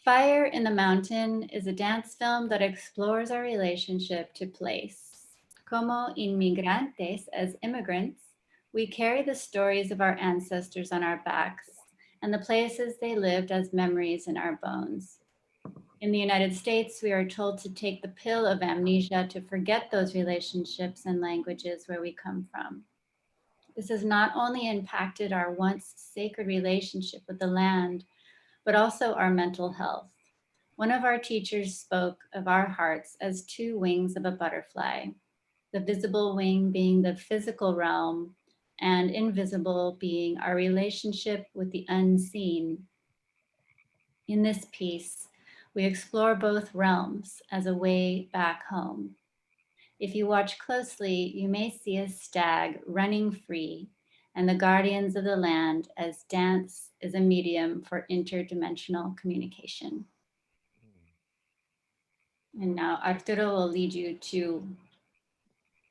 Fire in the Mountain is a dance film that explores our relationship to place. Como inmigrantes, as immigrants, we carry the stories of our ancestors on our backs and the places they lived as memories in our bones. In the United States, we are told to take the pill of amnesia to forget those relationships and languages where we come from. This has not only impacted our once sacred relationship with the land, but also our mental health. One of our teachers spoke of our hearts as two wings of a butterfly, the visible wing being the physical realm, and invisible being our relationship with the unseen. In this piece, we explore both realms as a way back home. If you watch closely, you may see a stag running free and the guardians of the land as dance is a medium for interdimensional communication. And now Arturo will lead you to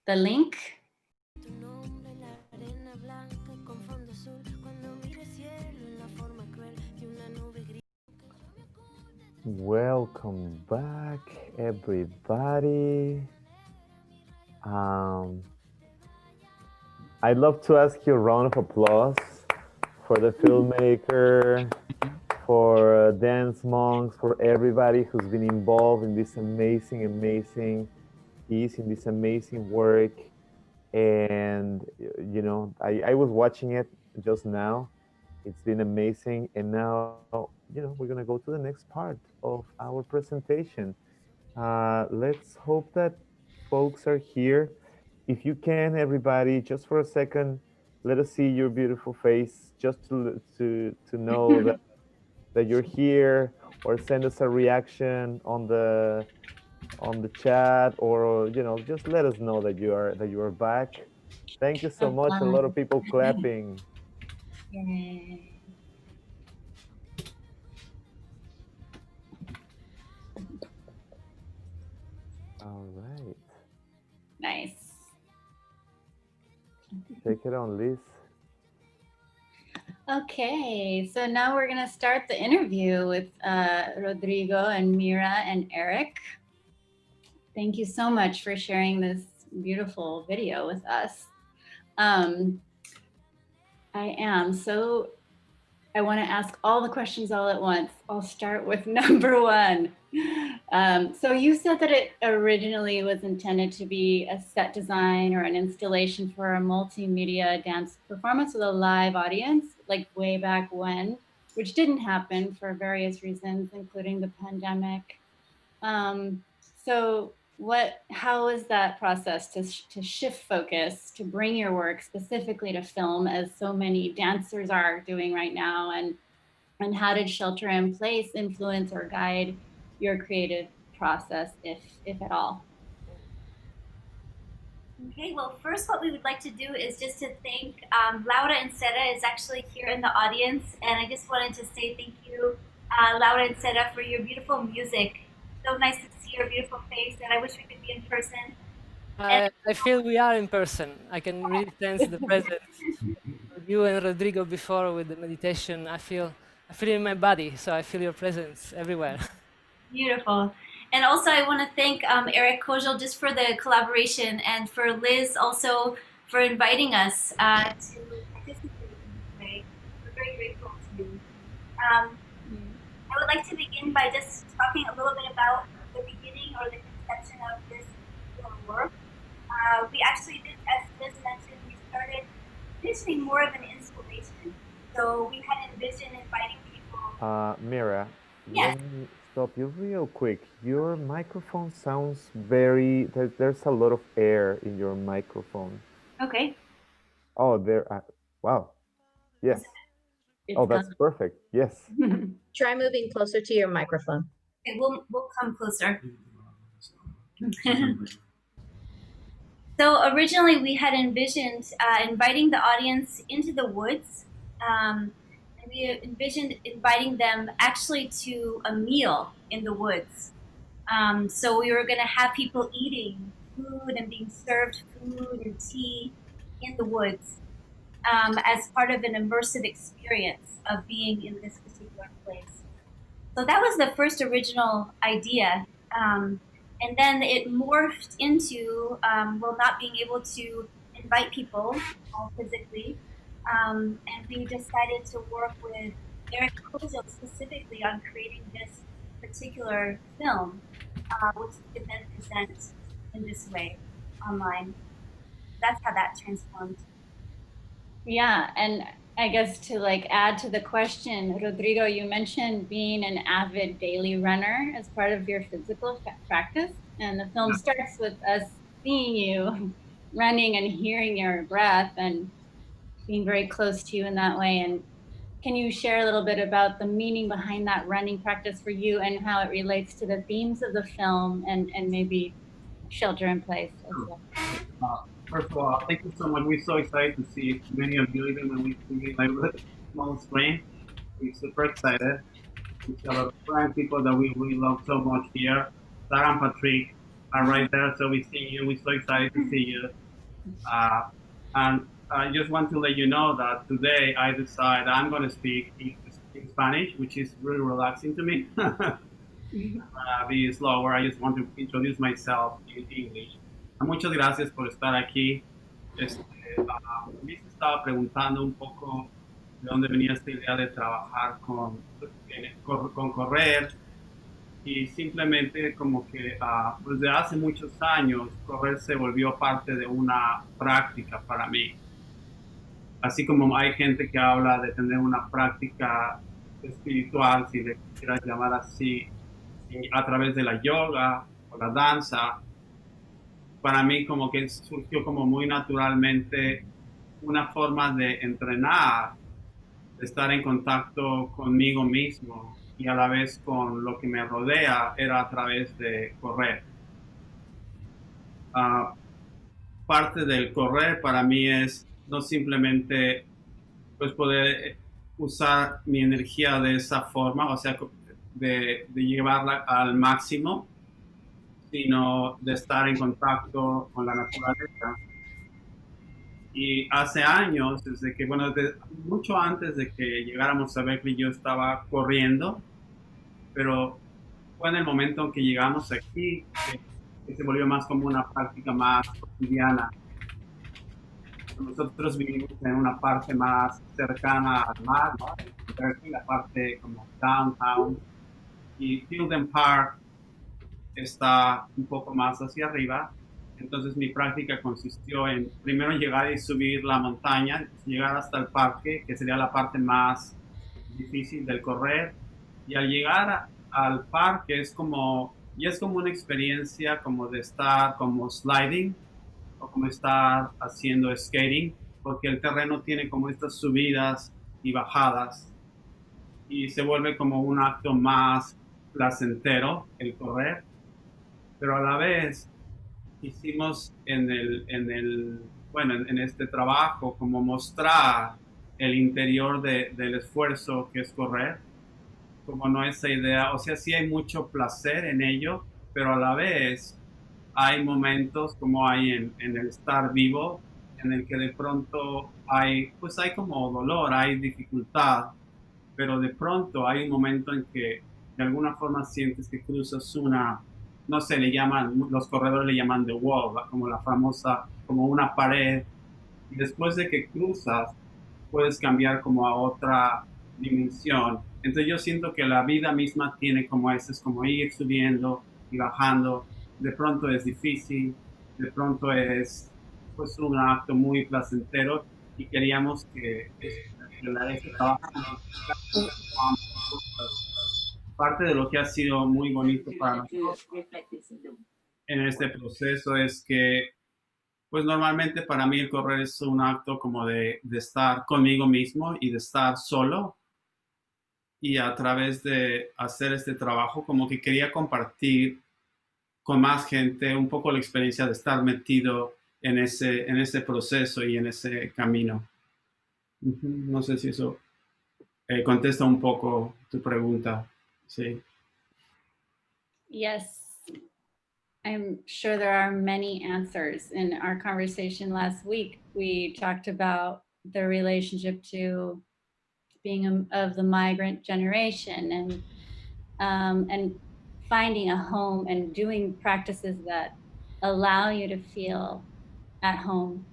the link. Welcome back, everybody. I'd love to ask you a round of applause for the filmmaker, for Dance Monks, for everybody who's been involved in this amazing piece, in this amazing work. And, you know, I was watching it just now. It's been amazing. And now, you know, we're going to go to the next part of our presentation. Let's hope that folks are here. If you can, everybody, just for a second, let us see your beautiful face, just to know that you're here, or send us a reaction on the chat, or you know, just let us know that you are back. Thank you so much. A lot of people clapping. Yay. All right. Nice. Take it on, Liz. Okay, so now we're going to start the interview with Rodrigo and Mira and Eric. Thank you so much for sharing this beautiful video with us. I want to ask all the questions all at once. I'll start with number one. So you said that it originally was intended to be a set design or an installation for a multimedia dance performance with a live audience, like way back when, which didn't happen for various reasons, including the pandemic. So how is that process to shift focus, to bring your work specifically to film, as so many dancers are doing right now, and how did shelter in place influence or guide your creative process, if at all? Okay, well, first what we would like to do is just to thank Laura and Sera is actually here in the audience, and I just wanted to say thank you, Laura and Sera, for your beautiful music. So nice to see your beautiful face, and I wish we could be in person. I feel we are in person. I can really sense the presence of you and Rodrigo before with the meditation. I feel it in my body, so I feel your presence everywhere. Beautiful. And also I want to thank Eric Kojal just for the collaboration, and for Liz also for inviting us to participate in this way. We're very grateful to you. I would like to begin by just talking a little bit about the beginning or the conception of this work. We actually did, as Liz mentioned, we started envisioning more of an installation. So we had envisioned inviting people. Mira, Yes. let me stop you real quick. Your microphone sounds very, there's a lot of air in your microphone. Okay. Oh, there, wow. Yes. Oh, that's perfect. Yes. Try moving closer to your microphone. Okay, we'll come closer. So originally we had envisioned inviting the audience into the woods. And we envisioned inviting them actually to a meal in the woods. So we were going to have people eating food and being served food and tea in the woods as part of an immersive experience of being in this particular place. So that was the first original idea. And then it morphed into, well, not being able to invite people physically. And we decided to work with Eric Kozel specifically on creating this particular film, which we could then present in this way online. That's how that transformed. Yeah, and I guess to like add to the question, Rodrigo, you mentioned being an avid daily runner as part of your physical practice, and the film starts with us seeing you running and hearing your breath and being very close to you in that way. And can you share a little bit about the meaning behind that running practice for you and how it relates to the themes of the film and maybe shelter in place as well? First of all, thank you so much. We're so excited to see many of you, even when we see it like with a small screen. We're super excited. We see a lot of friends, people that we love so much here. Sarah and Patrick are right there, so we see you. We're so excited to see you. And I just want to let you know that today I decide I'm going to speak in Spanish, which is really relaxing to me. Be slower. I just want to introduce myself in English. Muchas gracias por estar aquí. Me se estaba preguntando un poco de dónde venía esta idea de trabajar con correr y simplemente como que desde hace muchos años correr se volvió parte de una práctica para mí. Así como hay gente que habla de tener una práctica espiritual, si le quieras llamar así, a través de la yoga o la danza, para mí como que surgió como muy naturalmente una forma de entrenar, de estar en contacto conmigo mismo y a la vez con lo que me rodea era a través de correr. Parte del correr para mí es no simplemente pues poder usar mi energía de esa forma, o sea, de llevarla al máximo, sino de estar en contacto con la naturaleza. Y hace años, desde que, bueno, mucho antes de que llegáramos a Berkeley, yo estaba corriendo, pero fue en el momento en que llegamos aquí que se volvió más como una práctica más cotidiana. Nosotros vivimos en una parte más cercana al mar, ¿no? En Berkeley, la parte como downtown, y Field Park está un poco más hacia arriba. Entonces mi práctica consistió en primero llegar y subir la montaña, llegar hasta el parque, que sería la parte más difícil del correr. Y al llegar al parque es como una experiencia como de estar como sliding o como estar haciendo skating, porque el terreno tiene como estas subidas y bajadas y se vuelve como un acto más placentero el correr, pero a la vez hicimos en este trabajo como mostrar el interior del esfuerzo que es correr, como no esa idea, o sea, sí hay mucho placer en ello, pero a la vez hay momentos como hay en el estar vivo, en el que de pronto pues hay como dolor, hay dificultad, pero de pronto hay un momento en que de alguna forma sientes que cruzas no sé, los corredores le llaman the wall, ¿va? Como la famosa, como una pared, y después de que cruzas, puedes cambiar como a otra dimensión. Entonces yo siento que la vida misma tiene como es como ir subiendo y bajando, de pronto es difícil, de pronto es pues un acto muy placentero y queríamos que este trabajo parte de lo que ha sido muy bonito para nosotros en este proceso es que, pues normalmente para mí el correr es un acto como de estar conmigo mismo y de estar solo. Y a través de hacer este trabajo, como que quería compartir con más gente un poco la experiencia de estar metido en ese proceso y en ese camino. No sé si eso contesta un poco tu pregunta. Sí. Yes, I'm sure there are many answers. In our conversation last week, we talked about the relationship to being of the migrant generation and and finding a home and doing practices that allow you to feel at home.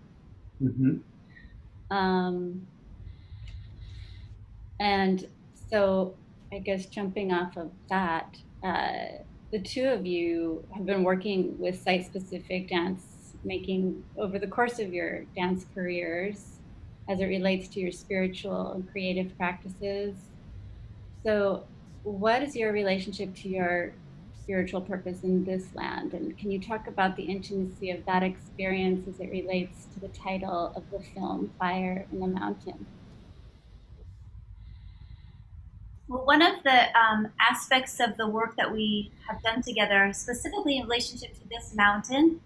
And so I guess jumping off of that, the two of you have been working with site-specific dance making over the course of your dance careers as it relates to your spiritual and creative practices. So what is your relationship to your spiritual purpose in this land? And can you talk about the intimacy of that experience as it relates to the title of the film, Fire in the Mountain? Well, one of the aspects of the work that we have done together, specifically in relationship to this mountain,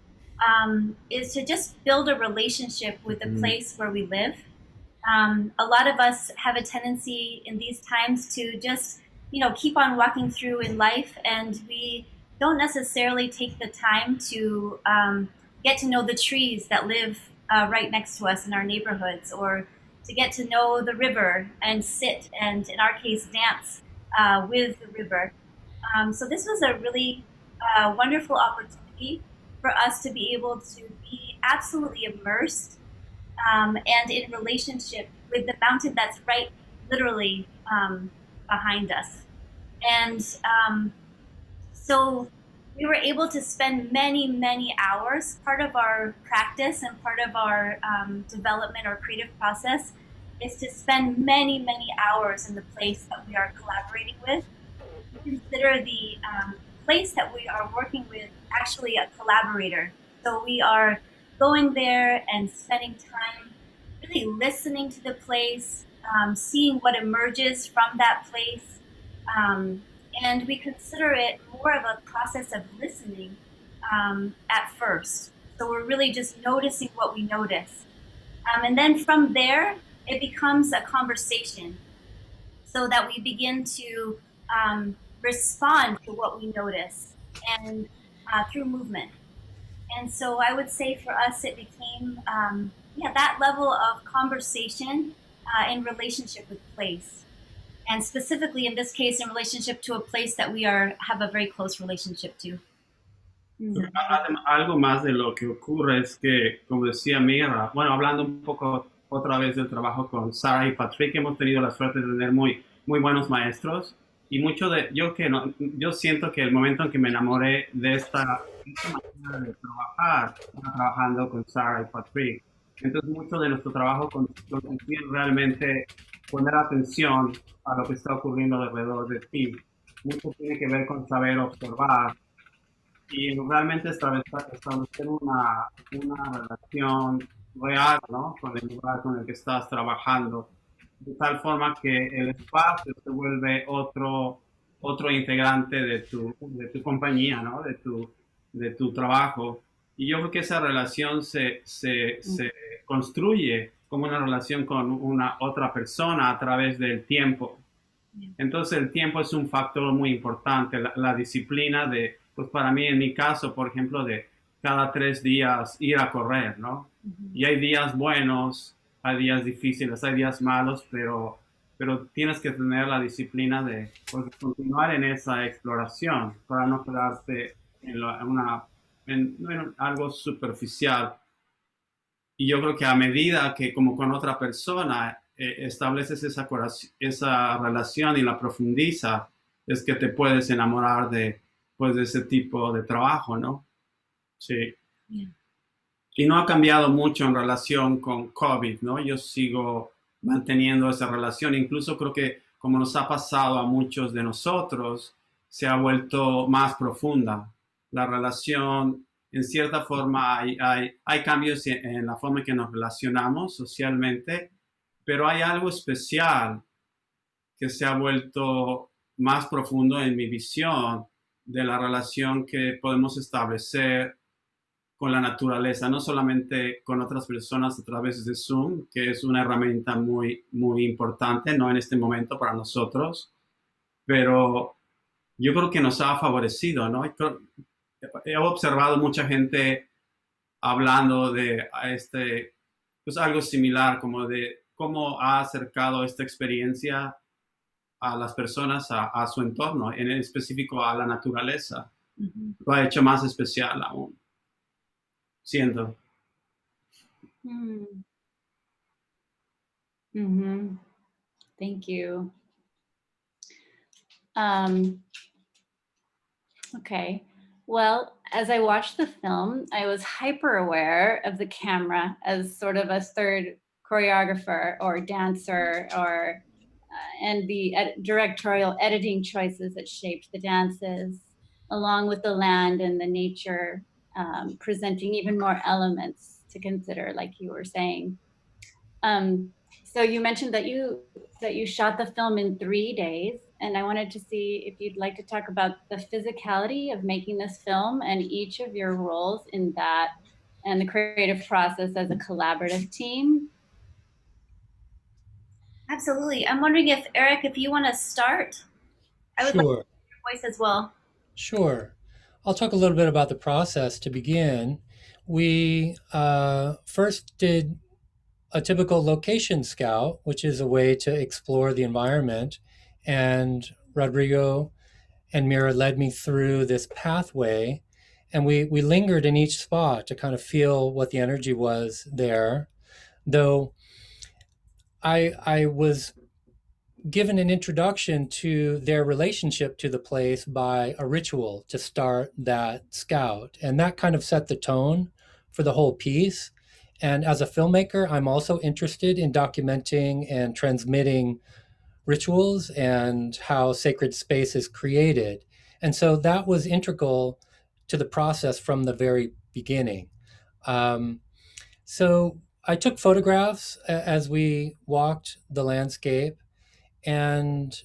is to just build a relationship with the place where we live. A lot of us have a tendency in these times to just, keep on walking through in life, and we don't necessarily take the time to get to know the trees that live right next to us in our neighborhoods, or to get to know the river and sit and, in our case, dance with the river. So this was a really wonderful opportunity for us to be able to be absolutely immersed and in relationship with the mountain that's right literally behind us. And so we were able to spend many, many hours. Part of our practice and part of our development or creative process is to spend many, many hours in the place that we are collaborating with. We consider the place that we are working with actually a collaborator. So we are going there and spending time really listening to the place, seeing what emerges from that place. And we consider it more of a process of listening at first. So we're really just noticing what we notice. And then from there, it becomes a conversation so that we begin to respond to what we notice and through movement. And so I would say for us, it became that level of conversation in relationship with place. And specifically in this case, in relationship to a place that we have a very close relationship to. Algo más de lo que ocurre es que, como decía Mira, bueno, hablando un poco otra vez del trabajo con Sarah y Patrick, hemos tenido la suerte de tener muy, muy buenos maestros, y mucho de, yo siento que el momento en que me enamoré de esta manera de trabajar, trabajando con Sarah y Patrick, entonces mucho de nuestro trabajo consiste en realmente poner atención a lo que está ocurriendo alrededor de ti. Mucho tiene que ver con saber observar y realmente establecer una relación real, ¿no? Con el lugar con el que estás trabajando, de tal forma que el espacio se vuelve otro integrante de tu compañía, ¿no? De tu trabajo. Y yo creo que esa relación se construye como una relación con una otra persona a través del tiempo. Entonces el tiempo es un factor muy importante, la disciplina de, pues para mí, en mi caso, por ejemplo, de cada 3 días ir a correr, ¿no? Y hay días buenos, hay días difíciles, hay días malos, pero tienes que tener la disciplina de pues, continuar en esa exploración para no quedarte en algo superficial. Y yo creo que a medida que, como con otra persona, estableces esa relación y la profundiza, es que te puedes enamorar de ese tipo de trabajo, ¿no? Sí. Yeah. Y no ha cambiado mucho en relación con COVID, ¿no? Yo sigo manteniendo esa relación. Incluso creo que, como nos ha pasado a muchos de nosotros, se ha vuelto más profunda. La relación, en cierta forma, hay cambios en la forma en que nos relacionamos socialmente, pero hay algo especial que se ha vuelto más profundo en mi visión de la relación que podemos establecer con la naturaleza, no solamente con otras personas a través de Zoom, que es una herramienta muy, muy importante, no en este momento para nosotros, pero yo creo que nos ha favorecido, ¿no? He observado mucha gente hablando de pues algo similar, como de cómo ha acercado esta experiencia a las personas, a su entorno, en específico a la naturaleza. Mhm. Lo ha hecho más especial aún, siento. Mm. Mhm. Thank you. Okay. Well, as I watched the film, I was hyper aware of the camera as sort of a third choreographer or dancer, or and the directorial editing choices that shaped the dances, along with the land and the nature, presenting even more elements to consider, like you were saying. Um, so you mentioned that you shot the film in 3 days, and I wanted to see if you'd like to talk about the physicality of making this film and each of your roles in that, and the creative process as a collaborative team. Absolutely. I'm wondering if Eric, if you want to start, I would like Sure, your voice as well. sure. I'll talk a little bit about the process to begin. We first did a typical location scout, which is a way to explore the environment. And Rodrigo and Mira led me through this pathway. And we lingered in each spot to kind of feel what the energy was there. Though I was given an introduction to their relationship to the place by a ritual to start that scout. And that kind of set the tone for the whole piece. And as a filmmaker, I'm also interested in documenting and transmitting rituals and how sacred space is created. And so that was integral to the process from the very beginning. So I took photographs as we walked the landscape, and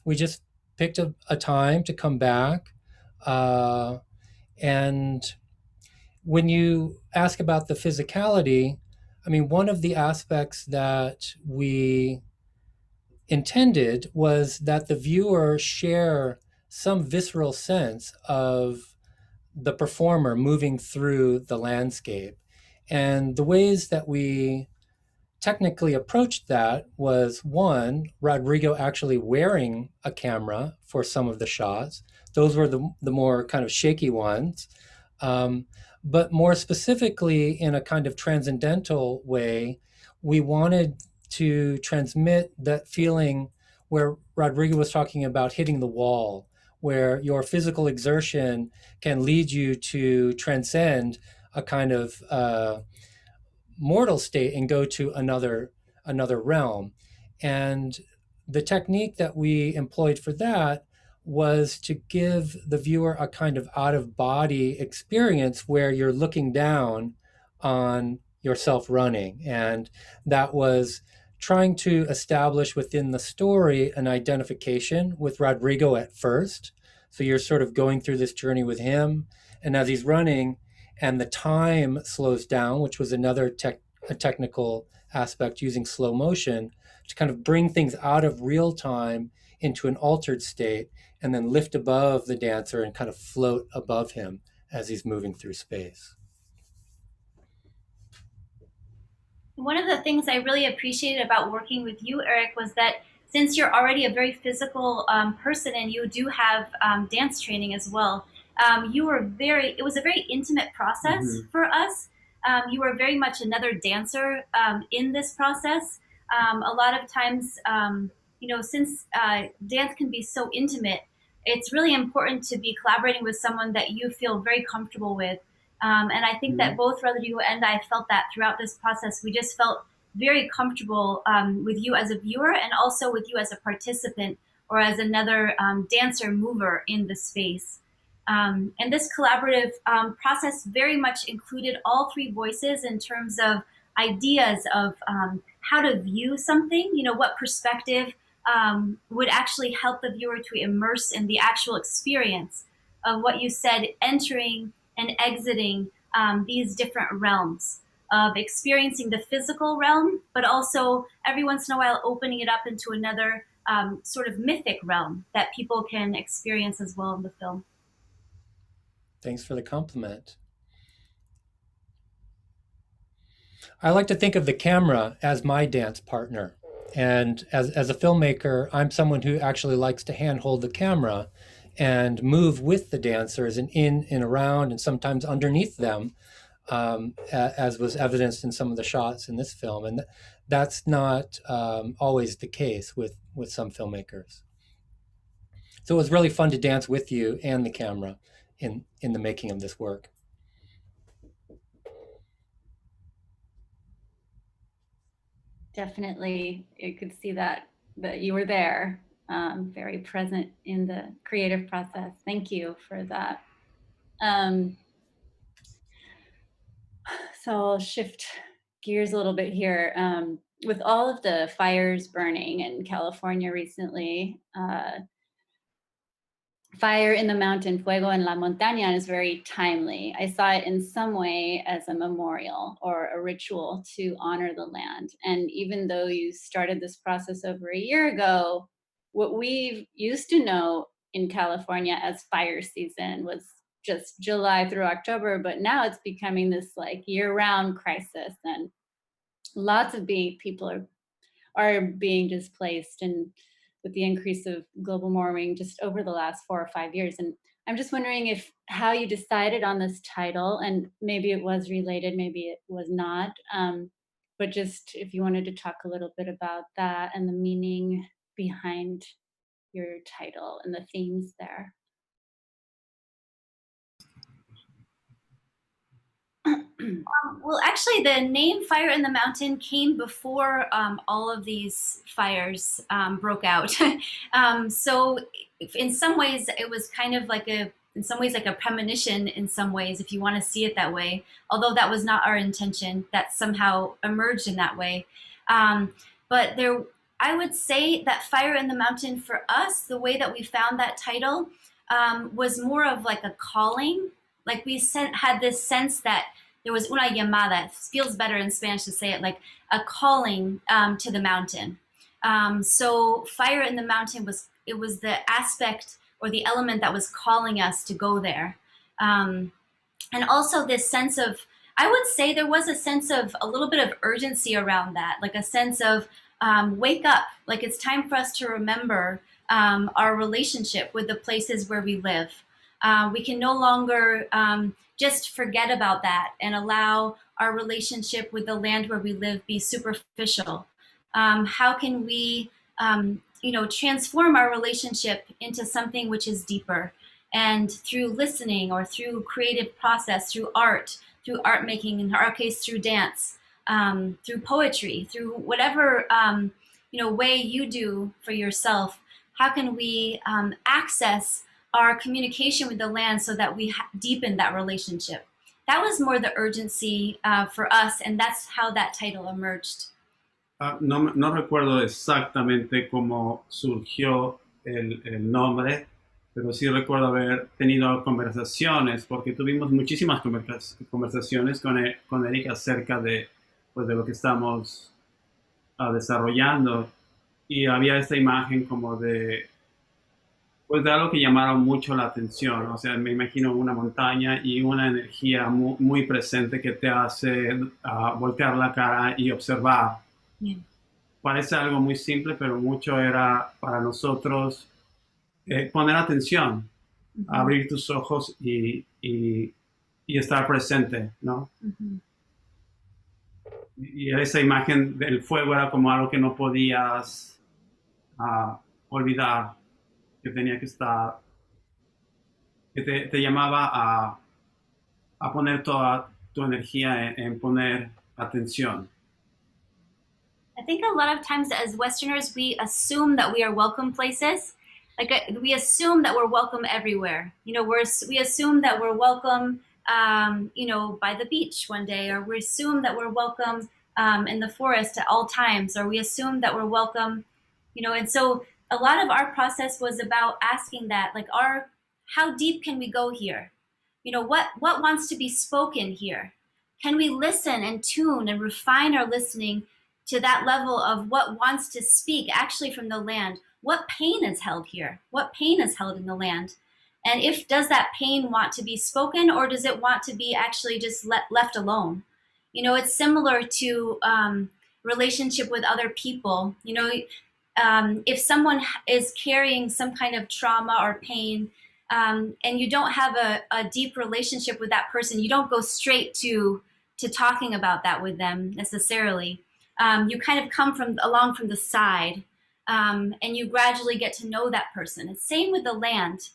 we just picked a time to come back. And when you ask about the physicality, I mean, one of the aspects that we intended was that the viewer share some visceral sense of the performer moving through the landscape. And the ways that we technically approached that was, one, Rodrigo actually wearing a camera for some of the shots. Those were the more kind of shaky ones. But more specifically, in a kind of transcendental way, we wanted to transmit that feeling where Rodrigo was talking about hitting the wall, where your physical exertion can lead you to transcend a kind of mortal state and go to another realm. And the technique that we employed for that was to give the viewer a kind of out of body experience where you're looking down on yourself running. And that was trying to establish within the story an identification with Rodrigo at first. So you're sort of going through this journey with him. And as he's running, and the time slows down, which was another a technical aspect using slow motion to kind of bring things out of real time into an altered state, and then lift above the dancer and kind of float above him as he's moving through space. One of the things I really appreciated about working with you, Eric, was that since you're already a very physical person and you do have dance training as well, it was a very intimate process for us. You were very much another dancer in this process. A lot of times, since dance can be so intimate, it's really important to be collaborating with someone that you feel very comfortable with. And I think that both Rodrigo and I felt that throughout this process. We just felt very comfortable with you as a viewer, and also with you as a participant or as another dancer mover in the space. And this collaborative process very much included all three voices in terms of ideas of how to view something, what perspective would actually help the viewer to immerse in the actual experience of what you said, entering and exiting these different realms of experiencing the physical realm, but also every once in a while opening it up into another sort of mythic realm that people can experience as well in the film. Thanks for the compliment. I like to think of the camera as my dance partner. And as a filmmaker, I'm someone who actually likes to handhold the camera and move with the dancers and in and around and sometimes underneath them, as was evidenced in some of the shots in this film. And that's not always the case with some filmmakers. So it was really fun to dance with you and the camera in the making of this work. Definitely, you could see that you were there, very present in the creative process. Thank you for that. So I'll shift gears a little bit here. With all of the fires burning in California recently, Fire in the Mountain, Fuego en la Montaña is very timely. I saw it in some way as a memorial or a ritual to honor the land. And even though you started this process over a year ago, what we used to know in California as fire season was just July through October, but now it's becoming this like year-round crisis, and lots of people are being displaced, and with the increase of global warming just over the last 4 or 5 years. And I'm just wondering if how you decided on this title, and maybe it was related, maybe it was not, but just if you wanted to talk a little bit about that and the meaning behind your title and the themes there. Well, actually, the name Fire in the Mountain came before all of these fires broke out. So in some ways, it was kind of like in some ways like a premonition in some ways, if you want to see it that way, although that was not our intention, that somehow emerged in that way. But I would say that Fire in the Mountain for us, the way that we found that title was more of like a calling. Like we had this sense that there was una llamada. It feels better in Spanish to say it, like a calling to the mountain. So Fire in the Mountain was the aspect or the element that was calling us to go there. And also this sense of, I would say there was a sense of a little bit of urgency around that, like a sense of wake up, like it's time for us to remember our relationship with the places where we live. We can no longer just forget about that and allow our relationship with the land where we live be superficial. How can we, transform our relationship into something which is deeper? And through listening or through creative process, through art making, in our case, through dance, through poetry, through whatever way you do for yourself, how can we access our communication with the land so that we deepen that relationship? That was more the urgency for us, and that's how that title emerged. No recuerdo exactamente cómo surgió el nombre, pero sí recuerdo haber tenido conversaciones, porque tuvimos muchísimas conversaciones con Erika acerca de lo que estamos desarrollando, y había esta imagen como de algo que llamaron mucho la atención. O sea, me imagino una montaña y una energía muy presente que te hace voltear la cara y observar. Yeah. Parece algo muy simple, pero mucho era para nosotros poner atención, abrir tus ojos y estar presente, ¿no? Y esa imagen del fuego era como algo que no podías olvidar, que tenía que estar, que te llamaba a poner toda tu energía en poner atención. I think a lot of times as Westerners, we assume that we are welcome places. Like we assume that we're welcome everywhere. We assume that we're welcome, by the beach one day, or we assume that we're welcome in the forest at all times, or we assume that we're welcome, and so a lot of our process was about asking that, like, how deep can we go here? What wants to be spoken here? Can we listen and tune and refine our listening to that level of what wants to speak actually from the land? What pain is held here? What pain is held in the land? And does that pain want to be spoken, or does it want to be actually just left alone? It's similar to relationship with other people. You know, if someone is carrying some kind of trauma or pain, and you don't have a deep relationship with that person, you don't go straight to talking about that with them necessarily. You kind of come along from the side, and you gradually get to know that person. It's same with the land.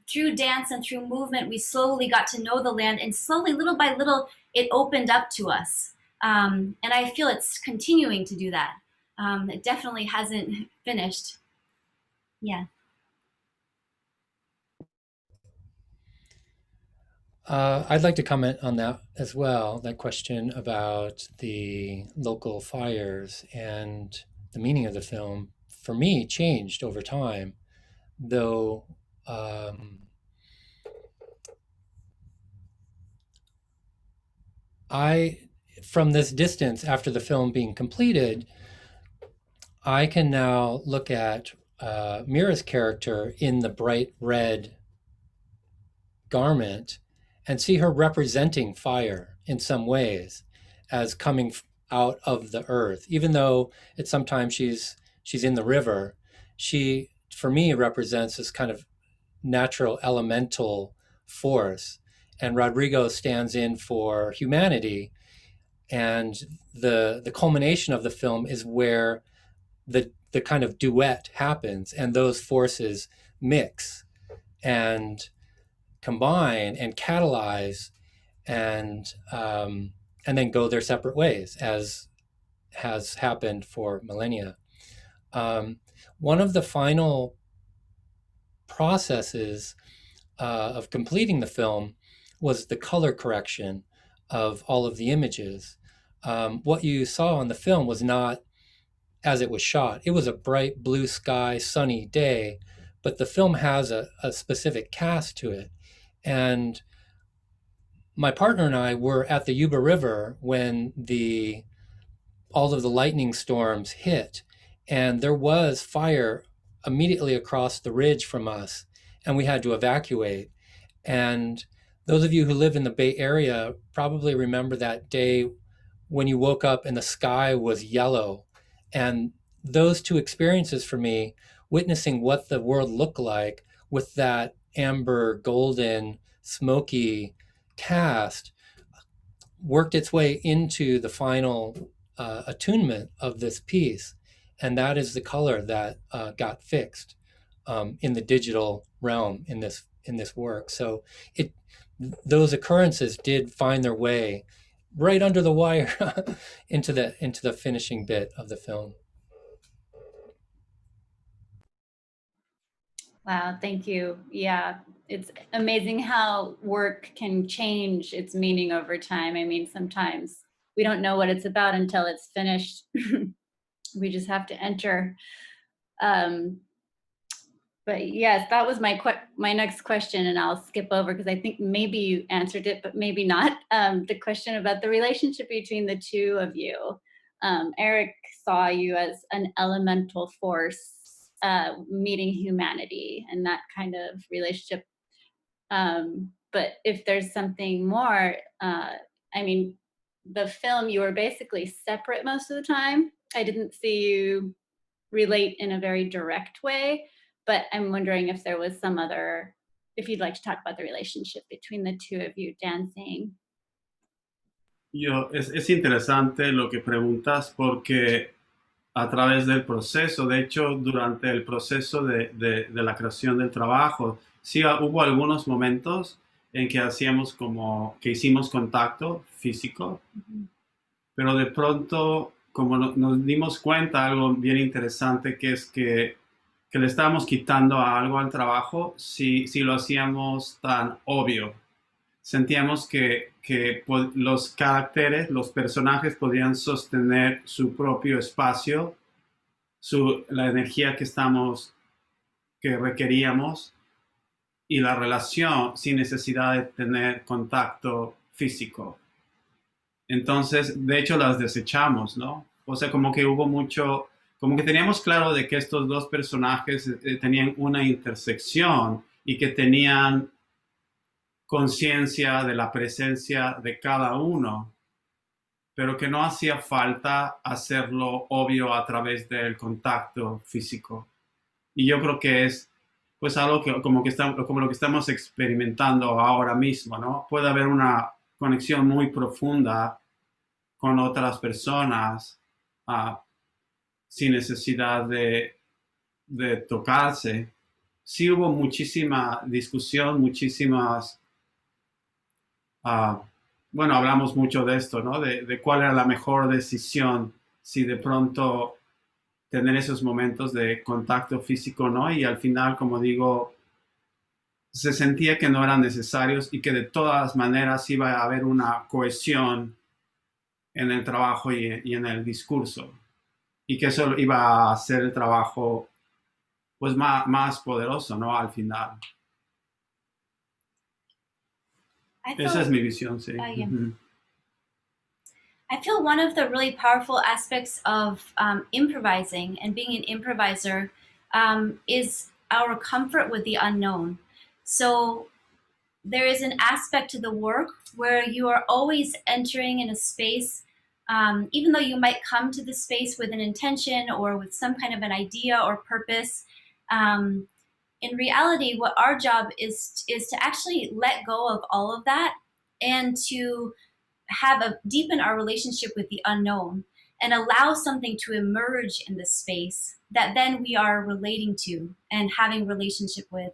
Through dance and through movement, we slowly got to know the land, and slowly, little by little, it opened up to us. And I feel it's continuing to do that. It definitely hasn't finished. Yeah. I'd like to comment on that as well, that question about the local fires and the meaning of the film, for me, changed over time, though from this distance after the film being completed, I can now look at Mira's character in the bright red garment and see her representing fire in some ways as coming out of the earth. Even though it's sometimes she's in the river, she, for me, represents this kind of natural elemental force. And Rodrigo stands in for humanity. And the culmination of the film is where the kind of duet happens, and those forces mix and combine and catalyze, and then go their separate ways, as has happened for millennia. One of the final processes of completing the film was the color correction of all of the images. What you saw on the film was not as it was shot. It was a bright blue sky, sunny day, but the film has a specific cast to it. And my partner and I were at the Yuba River when all of the lightning storms hit, and there was fire immediately across the ridge from us, and we had to evacuate. And those of you who live in the Bay Area probably remember that day when you woke up and the sky was yellow. And those two experiences for me, witnessing what the world looked like with that amber, golden, smoky cast, worked its way into the final attunement of this piece. And that is the color that got fixed in the digital realm in this work. So those occurrences did find their way right under the wire into the finishing bit of the film. Wow, thank you. Yeah, it's amazing how work can change its meaning over time. I mean, sometimes we don't know what it's about until it's finished. We just have to enter. But yes, that was my next question, and I'll skip over because I think maybe you answered it, but maybe not. The question about the relationship between the two of you. Eric saw you as an elemental force meeting humanity and that kind of relationship. But if there's something more, I mean, the film, you were basically separate most of the time. I didn't see you relate in a very direct way, but I'm wondering if there was if you'd like to talk about the relationship between the two of you dancing. Es interesante lo que preguntas, porque a través del proceso, de hecho, durante el proceso de la creación del trabajo, sí hubo algunos momentos en que hicimos contacto físico, pero de pronto, como nos dimos cuenta, algo bien interesante, que es que le estábamos quitando algo al trabajo si lo hacíamos tan obvio. Sentíamos que los caracteres, los personajes podían sostener su propio espacio, la energía que requeríamos, y la relación sin necesidad de tener contacto físico. Entonces, de hecho, las desechamos, ¿no? O sea, como que como que teníamos claro de que estos dos personajes tenían una intersección y que tenían conciencia de la presencia de cada uno, pero que no hacía falta hacerlo obvio a través del contacto físico. Y yo creo que es pues algo que como lo que estamos experimentando ahora mismo, ¿no? Puede haber una conexión muy profunda con otras personas sin necesidad de tocarse. Sí hubo muchísima discusión, muchísimas bueno, hablamos mucho de esto, ¿no? De cuál era la mejor decisión, si de pronto tener esos momentos de contacto físico, ¿no? Y al final, como digo, se sentía que no eran necesarios y que de todas maneras iba a haber una cohesión en el trabajo y en el discurso. Y que eso iba a hacer el trabajo pues más poderoso, ¿no? Al final. Esa es mi visión, sí. Yeah. I feel one of the really powerful aspects of improvising and being an improviser is our comfort with the unknown. So there is an aspect to the work where you are always entering in a space, even though you might come to the space with an intention or with some kind of an idea or purpose. In reality, what our job is to actually let go of all of that and to deepen our relationship with the unknown and allow something to emerge in the space that then we are relating to and having relationship with.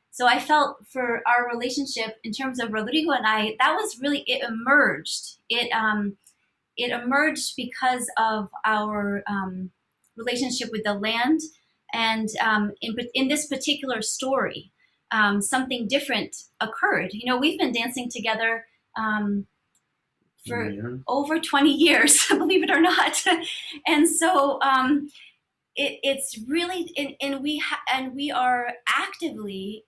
So I felt for our relationship in terms of Rodrigo and I, that was really, it emerged. It emerged because of our relationship with the land. And in this particular story, something different occurred. You know, we've been dancing together for over 20 years, believe it or not. And so it's really, and we are proactively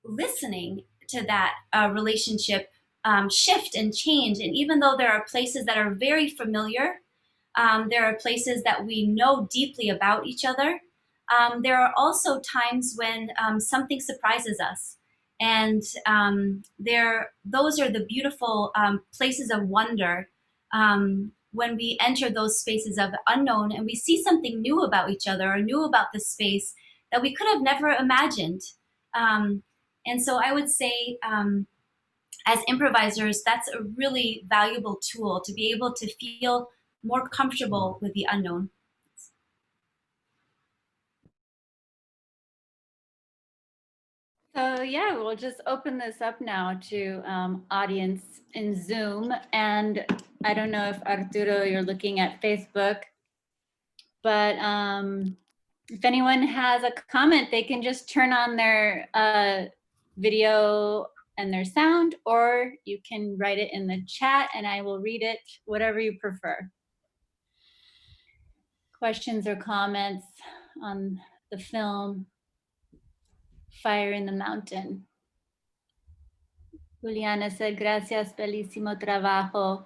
listening to that relationship shift and change. And even though there are places that are very familiar, there are places that we know deeply about each other. There are also times when something surprises us. And those are the beautiful places of wonder when we enter those spaces of unknown and we see something new about each other or new about the space that we could have never imagined. And so I would say, as improvisers, that's a really valuable tool to be able to feel more comfortable with the unknown. So yeah, we'll just open this up now to audience in Zoom. And I don't know if Arturo, you're looking at Facebook, but if anyone has a comment, they can just turn on their video and their sound, or you can write it in the chat and I will read it, whatever you prefer. Questions or comments on the film Fire in the Mountain? Juliana said, gracias, bellísimo trabajo.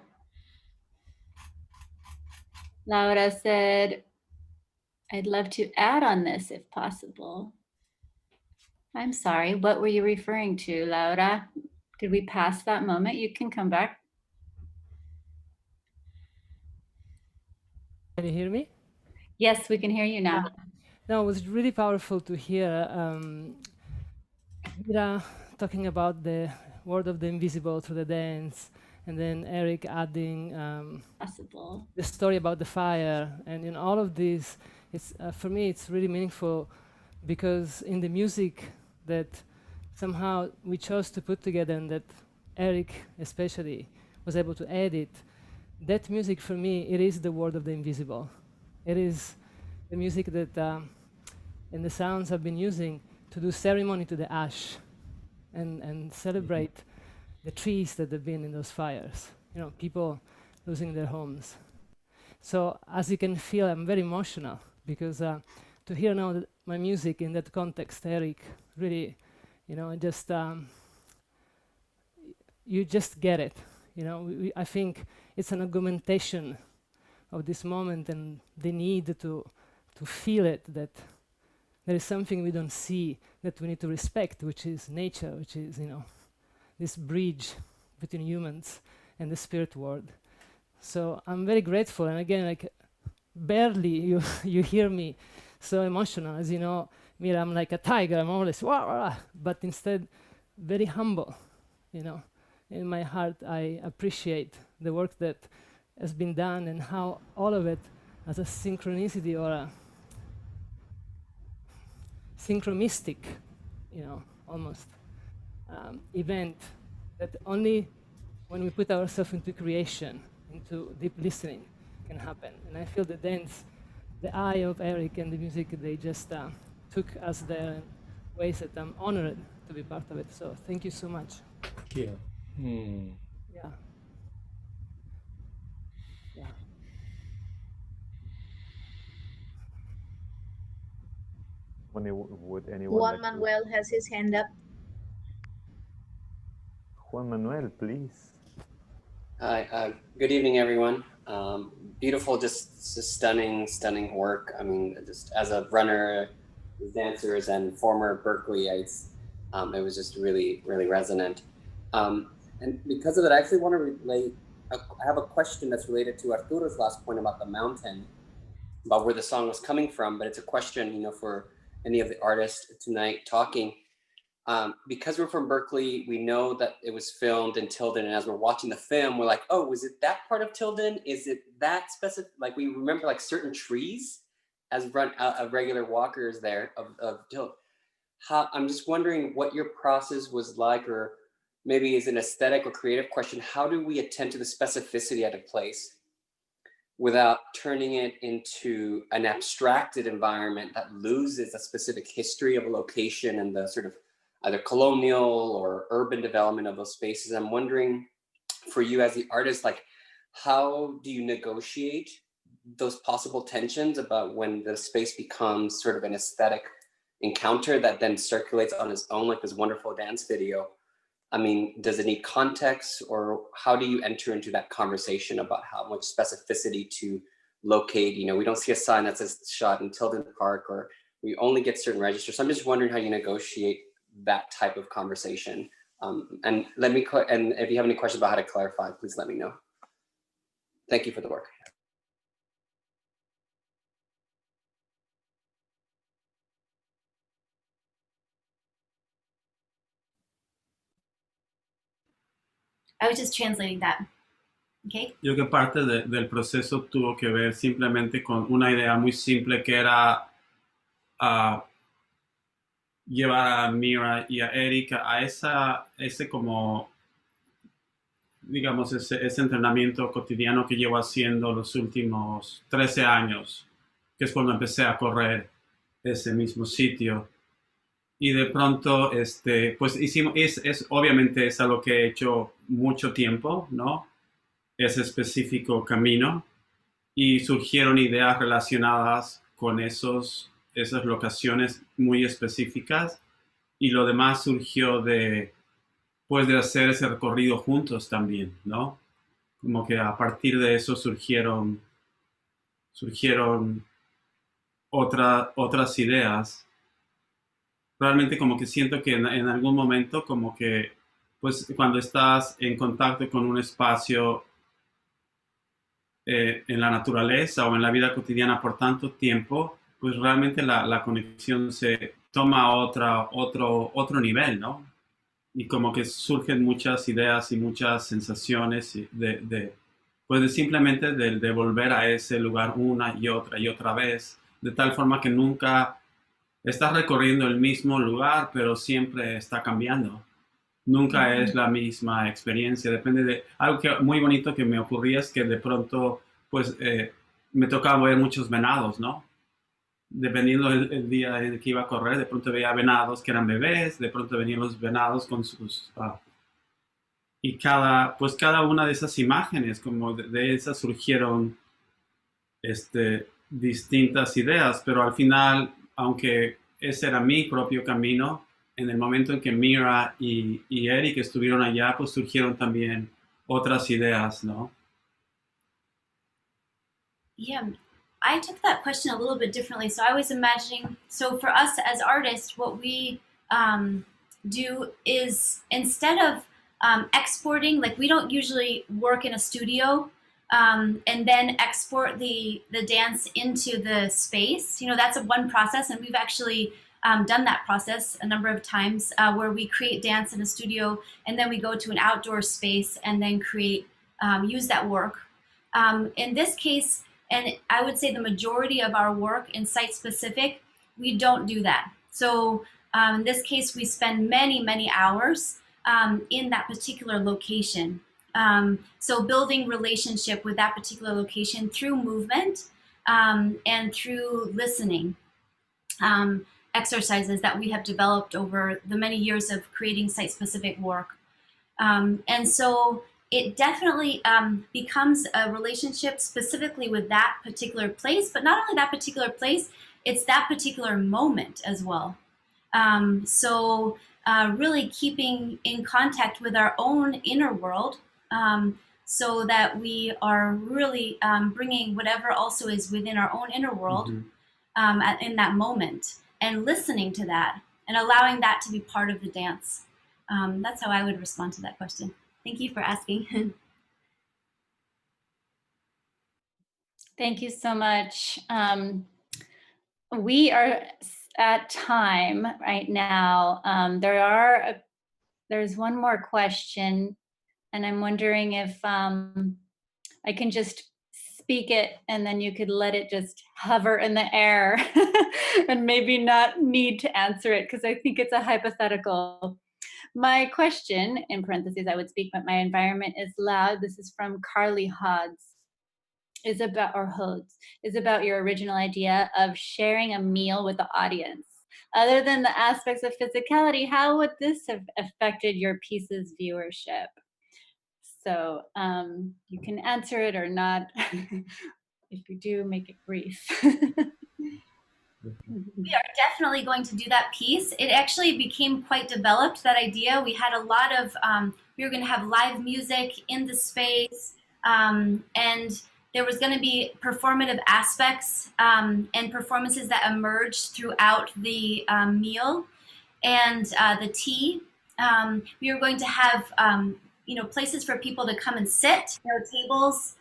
Laura said, I'd love to add on this if possible. I'm sorry, what were you referring to, Laura? Did we pass that moment? You can come back. Can you hear me? Yes, we can hear you now. No, it was really powerful to hear Mira talking about the world of the invisible through the dance, and then Eric adding Possible. the story about the fire, and in all of this, it's for me it's really meaningful because in the music that somehow we chose to put together and that Eric especially was able to edit, that music for me, it is the world of the invisible. It is the music that and the sounds I've been using to do ceremony to the ash and celebrate the trees that have been in those fires, you know, people losing their homes. So as you can feel, I'm very emotional because to hear now that my music in that context, Eric, really, you know, just you just get it. You know, I think it's an augmentation of this moment and the need to feel it, that there is something we don't see that we need to respect, which is nature, which is, you know, this bridge between humans and the spirit world. So I'm very grateful, and again, like barely you hear me so emotional. As you know, Mira, I'm like a tiger. I'm always wah, wah, but instead very humble. You know, in my heart, I appreciate the work that has been done and how all of it has a synchronicity or a synchromistic, you know, almost event that only when we put ourselves into creation, into deep listening, can happen. And I feel the dance, the eye of Eric and the music, they just took us there in ways that I'm honored to be part of it. So thank you so much. Thank you. Yeah. Yeah. Would anyone Juan like to? Manuel has his hand up. Juan Manuel, please. Hi, good evening, everyone. Beautiful, just stunning work. I mean, just as a runner, dancers, and former Berkeleyites, it was just really resonant. And because of that, I actually want to relate. I have a question that's related to Arturo's last point about the mountain, about where the song was coming from. But it's a question, you know, for any of the artists tonight talking. Because we're from Berkeley, we know that it was filmed in Tilden, and as we're watching the film, we're like, oh, was it that part of Tilden? Is it that specific? Like, we remember like certain trees as regular walkers there of Tilden. I'm just wondering what your process was like, or maybe is an aesthetic or creative question. How do we attend to the specificity at a place without turning it into an abstracted environment that loses a specific history of a location and the sort of either colonial or urban development of those spaces? I'm wondering, for you as the artist, like, how do you negotiate those possible tensions about when the space becomes sort of an aesthetic encounter that then circulates on its own, like this wonderful dance video? I mean, does it need context, or how do you enter into that conversation about how much specificity to locate? You know, we don't see a sign that says shot in Tilden Park, or we only get certain registers. So I'm just wondering how you negotiate that type of conversation. And and if you have any questions about how to clarify, please let me know. Thank you for the work. I was just translating that. Okay. Yo creo que parte del proceso tuvo que ver simplemente con una idea muy simple, que era llevar a Mira y a Erika a ese como, digamos, ese entrenamiento cotidiano que llevo haciendo los últimos 13 años, que es cuando empecé a correr ese mismo sitio. Y de pronto, pues hicimos, obviamente es algo que he hecho mucho tiempo, ¿no? Ese específico camino, y surgieron ideas relacionadas con esas locaciones muy específicas, y lo demás surgió pues de hacer ese recorrido juntos también, ¿no? Como que a partir de eso surgieron otras ideas. Realmente como que siento que en algún momento, como que pues cuando estás en contacto con un espacio en la naturaleza o en la vida cotidiana por tanto tiempo, pues realmente la conexión se toma a otro nivel, ¿no? Y como que surgen muchas ideas y muchas sensaciones pues simplemente de volver a ese lugar una y otra vez, de tal forma que nunca estás recorriendo el mismo lugar, pero siempre está cambiando. Nunca es la misma experiencia, depende de algo muy bonito que me ocurría, es que de pronto pues me tocaba ver muchos venados, ¿no? Dependiendo el día en el que iba a correr, de pronto veía venados que eran bebés, de pronto venían los venados con sus... y cada una de esas imágenes, como de esas surgieron distintas ideas, pero al final, aunque ese era mi propio camino, en el momento en que Mira y Eric estuvieron allá, pues surgieron también otras ideas, ¿no? Yeah, I took that question a little bit differently. So I was imagining, so for us as artists, what we do is, instead of exporting, like we don't usually work in a studio and then export the dance into the space. That's one process, and we've actually done that process a number of times where we create dance in a studio and then we go to an outdoor space and then use that work. In this case, and I would say the majority of our work in site-specific, we don't do that. So in this case, we spend many, many hours in that particular location. So building relationship with that particular location through movement and through listening exercises that we have developed over the many years of creating site-specific work. And so it definitely becomes a relationship specifically with that particular place, but not only that particular place, it's that particular moment as well. So really keeping in contact with our own inner world so that we are really bringing whatever also is within our own inner world in that moment and listening to that and allowing that to be part of the dance. That's how I would respond to that question. Thank you for asking. Thank you so much. We are at time right now. There's one more question, and I'm wondering if I can just speak it and then you could let it just hover in the air and maybe not need to answer it because I think it's a hypothetical. My question, in parentheses, I would speak, but my environment is loud. This is from Carly Hodds. Is about your original idea of sharing a meal with the audience. Other than the aspects of physicality, how would this have affected your piece's viewership? So you can answer it or not. If you do, make it brief. We are definitely going to do that piece. It actually became quite developed, that idea. We had a lot of, we were going to have live music in the space, and there was going to be performative aspects and performances that emerged throughout the meal and the tea. We were going to have, places for people to come and sit, tables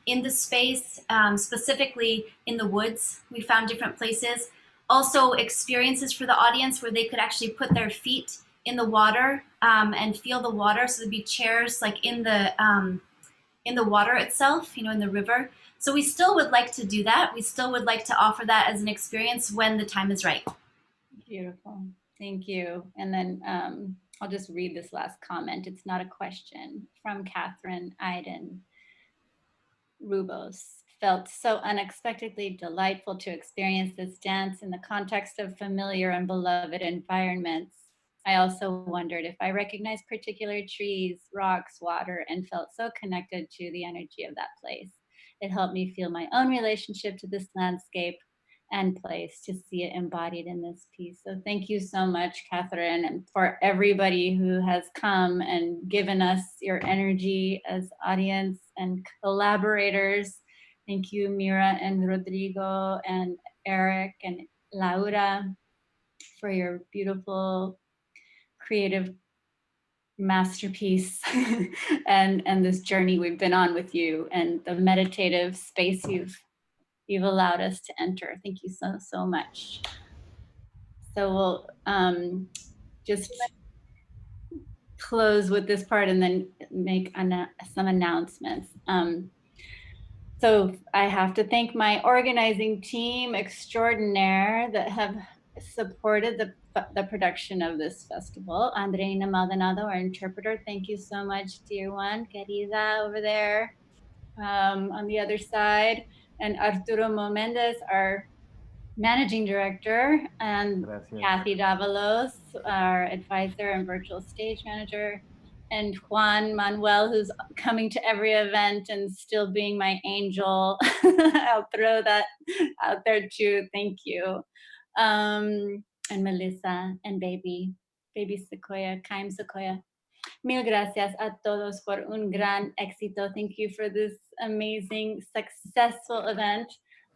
in the space, specifically in the woods. We found different places. Also experiences for the audience where they could actually put their feet in the water and feel the water. So there'd be chairs like in the water itself, in the river. So we still would like to do that. We still would like to offer that as an experience when the time is right. Beautiful. Thank you. And then I'll just read this last comment. It's not a question. From Catherine Iden. Rubos. Felt so unexpectedly delightful to experience this dance in the context of familiar and beloved environments. I also wondered if I recognized particular trees, rocks, water, and felt so connected to the energy of that place. It helped me feel my own relationship to this landscape and place to see it embodied in this piece. So thank you so much, Catherine, and for everybody who has come and given us your energy as audience and collaborators. Thank you, Mira and Rodrigo and Eric and Laura for your beautiful creative masterpiece and this journey we've been on with you and the meditative space you've allowed us to enter. Thank you so much. So we'll just close with this part and then make some announcements. So I have to thank my organizing team extraordinaire that have supported the production of this festival. Andreina Maldonado, our interpreter, thank you so much, dear one, querida, over there on the other side. And Arturo Momendez, our managing director, and Gracias. Kathy Davalos, our advisor and virtual stage manager, and Juan Manuel, who's coming to every event and still being my angel. I'll throw that out there too. Thank you. And Melissa and baby Sequoia, Kaim Sequoia. Mil gracias a todos por un gran éxito. Thank you for this amazing, successful event.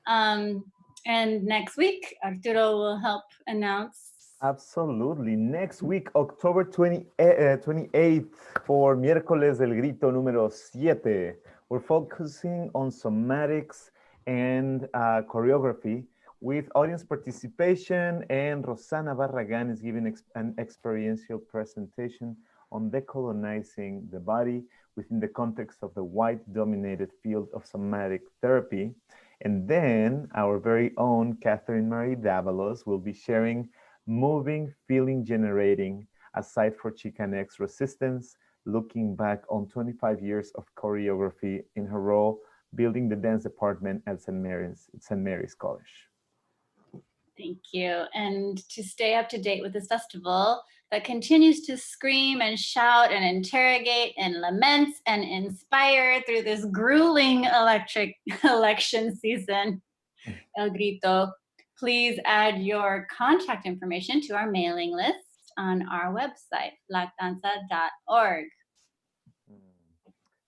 And next week, Arturo will help announce Absolutely. Next week, October 28th, for Miércoles del Grito número 7, we're focusing on somatics and choreography with audience participation, and Rosana Barragan is giving an experiential presentation on decolonizing the body within the context of the white-dominated field of somatic therapy. And then our very own Catherine Marie Davalos will be sharing moving, feeling, generating, a site for Chicanx resistance, looking back on 25 years of choreography in her role, building the dance department at St. Mary's College. Thank you. And to stay up to date with this festival that continues to scream and shout and interrogate and laments and inspire through this grueling election season, El Grito, please add your contact information to our mailing list on our website, flacdanza.org.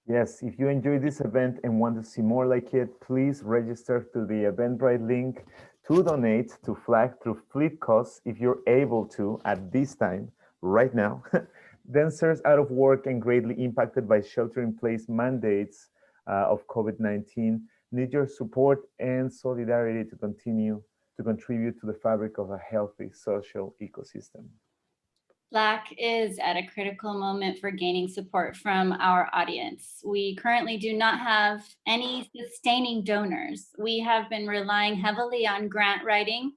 Yes, if you enjoyed this event and want to see more like it, please register through the Eventbrite link to donate to FLACC through FLIPCOS if you're able to at this time, right now. Dancers out of work and greatly impacted by shelter-in-place mandates of COVID-19 need your support and solidarity to continue to contribute to the fabric of a healthy social ecosystem. FLACC is at a critical moment for gaining support from our audience. We currently do not have any sustaining donors. We have been relying heavily on grant writing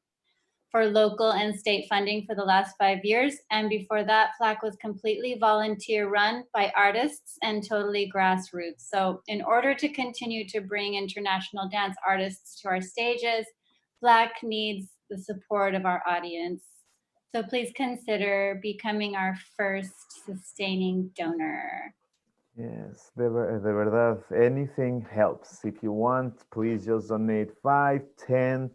for local and state funding for the last 5 years. And before that, FLACC was completely volunteer run by artists and totally grassroots. So in order to continue to bring international dance artists to our stages, FLACC needs the support of our audience. So please consider becoming our first sustaining donor. Yes, de verdad, anything helps. If you want, please just donate 5, 10,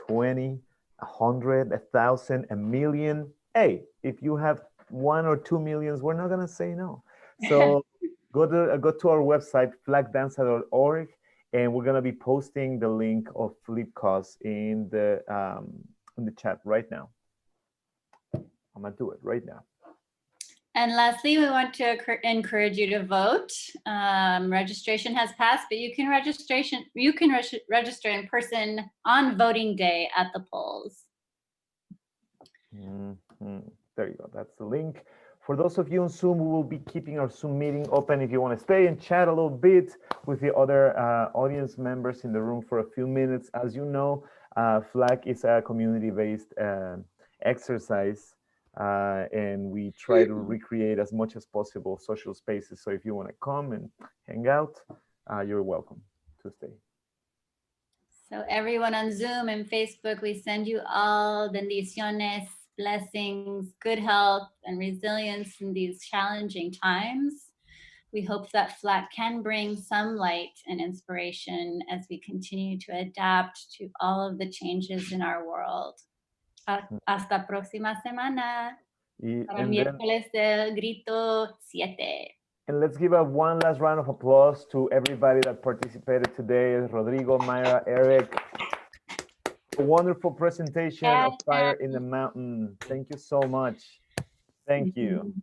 20, 100, 1,000, a million. Hey, if you have 1 or 2 millions, we're not gonna say no. So go to our website, flacdanza.org, and we're gonna be posting the link of FlipCos in the chat right now. I'm gonna do it right now. And lastly, we want to encourage you to vote. Registration has passed, but you can register in person on voting day at the polls. There you go. That's the link. For those of you on Zoom, we will be keeping our Zoom meeting open if you want to stay and chat a little bit with the other audience members in the room for a few minutes. As you know, FLACC is a community-based exercise. And we try to recreate as much as possible social spaces. So if you want to come and hang out, you're welcome to stay. So everyone on Zoom and Facebook, we send you all bendiciones, blessings, good health, and resilience in these challenging times. We hope that FLACC can bring some light and inspiration as we continue to adapt to all of the changes in our world. Hasta próxima semana. Para Miercoles de El Grito 7. And let's give one last round of applause to everybody that participated today. Rodrigo, Myra, Eric. A wonderful presentation of Fire in the Mountain. Thank you so much. Thank you.